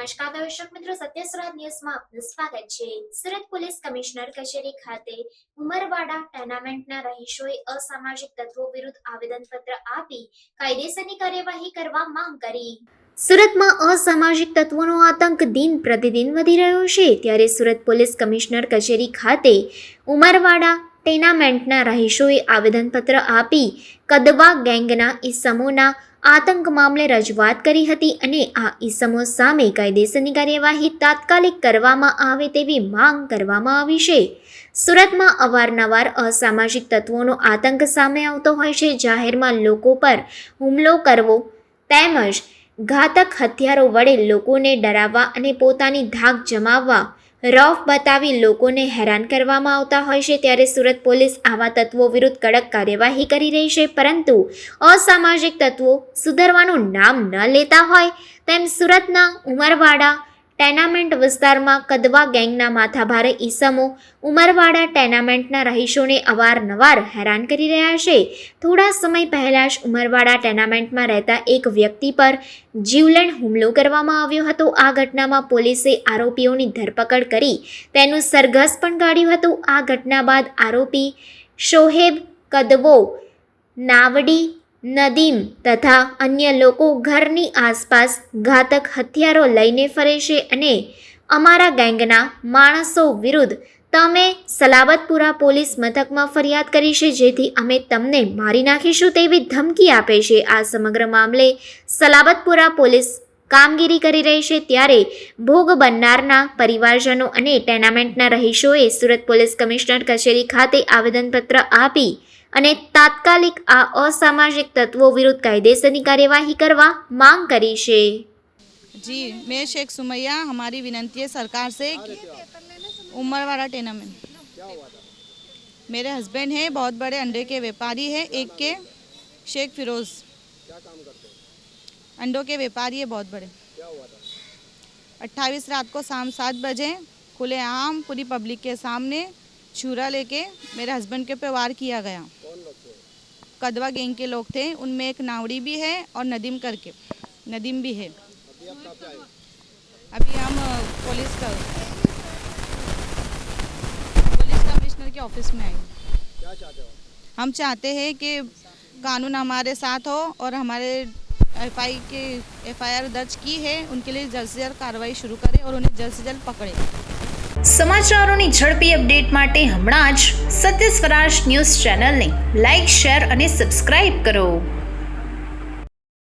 નમસ્કાર દર્શક મિત્રો, સત્ય સુરત ન્યૂઝમાં આપનું સ્વાગત છે। સુરત પોલીસ કમિશનર કચેરી ખાતે ઉમરવાડા ટેનામેન્ટના રહીશોએ અસામાજિક તત્વો વિરુદ્ધ આવેદનપત્ર આપી કાયદેસરની કાર્યવાહી કરવા માંગ કરી। સુરતમાં અસામાજિક તત્વોનો આતંક દિન પ્રતિદિન વધી રહ્યો છે, ત્યારે સુરત પોલીસ કમિશનર કચેરી ખાતે ઉમરવાડા ટેનામેન્ટના રહીશોએ આવેદનપત્ર આપી કદવા ગેંગના ઈસમોના આતંક મામલે રજૂઆત કરી હતી અને આ ઈસમો સામે કાયદેસરની કાર્યવાહી તાત્કાલિક કરવામાં આવે તેવી માંગ કરવામાં આવી છે। સુરતમાં અવારનવાર અસામાજિક તત્વોનો આતંક સામે આવતો હોય છે। જાહેરમાં લોકો પર હુમલો કરવો તેમજ ઘાતક હથિયારો વડે લોકોને ડરાવવા અને પોતાની ધાક જમાવવા રૌફ બતાવી લોકોને હેરાન કરવામાં આવતા હોય છે, ત્યારે સુરત પોલીસ આવા તત્વો વિરુદ્ધ કડક કાર્યવાહી કરી રહી છે, પરંતુ અસામાજિક તત્વો સુધરવાનું નામ ન લેતા હોય તેમ સુરતના ઉમરવાડા ટેનામેન્ટ વિસ્તારમાં કદવા ગેંગના માથાભારે ઈસમો ઉમરવાડા ટેનામેન્ટના રહીશોને અવારનવાર હેરાન કરી રહ્યા છે। થોડા સમય પહેલા જ ઉમરવાડા ટેનામેન્ટમાં રહેતા એક વ્યક્તિ પર જીવલેણ હુમલો કરવામાં આવ્યો હતો। આ ઘટનામાં પોલીસે આરોપીઓની ધરપકડ કરી તેનું સરઘસ પણ કાઢ્યું હતું। આ ઘટના બાદ આરોપી શોહેબ, કદવો, નાવડી, નદીમ તથા અન્ય લોકો ઘરની આસપાસ ઘાતક હથિયારો લઈને ફરે છે અને અમારા ગેંગના માણસો વિરુદ્ધ તમે સલાબતપુરા પોલીસ મથકમાં ફરિયાદ કરી છે, જેથી અમે તમને મારી નાખીશું તેવી ધમકી આપે છે। આ સમગ્ર મામલે સલાબતપુરા પોલીસ કામગીરી કરી રહી છે, ત્યારે ભોગ બનનારના પરિવારજનો અને ટેનામેન્ટના રહીશોએ સુરત પોલીસ કમિશનર કચેરી ખાતે આવેદનપત્ર આપી અને તાત્કાલિક આ અસામાજિક તત્વો વિરુદ્ધ કાયદેસરની કાર્યવાही કરવા માંગ કરી છે। जी, मैं शेख सुमैया, हमारी विनंती है सरकार से उमरवाड़ा टेनामेंट मेरे हस्बैंड हैं, बहुत बड़े अंडे के व्यापारी हैं। एक के शेख फिरोज क्या काम करते हैं? अंडों के व्यापारी है बहुत बड़े। क्या हुआ था? 28 रात को शाम 7 बजे खुलेआम पूरी पब्लिक के सामने छुरा लेके मेरे हस्बैंड के पे वार किया गया। कौन लोग थे? कदवा गैंग के लोग थे, उनमें एक नावड़ी भी है और नदीम करके नदीम भी है। अभी आप कहाँ पे आए? अभी हम पुलिस कमिश्नर के ऑफिस में आए। क्या चाहते हो? हम चाहते हैं कि कानून हमारे साथ हो और हमारे एफआईआर दर्ज की है, उनके लिए जल्द से जल्द कार्रवाई शुरू करें और उन्हें जल्द से जल्द पकड़े। સમાચારોની ઝડપી અપડેટ માટે હમણાં જ સત્ય સ્વરાજ ન્યૂઝ ચેનલને લાઇક, શેર અને સબસ્ક્રાઇબ કરો।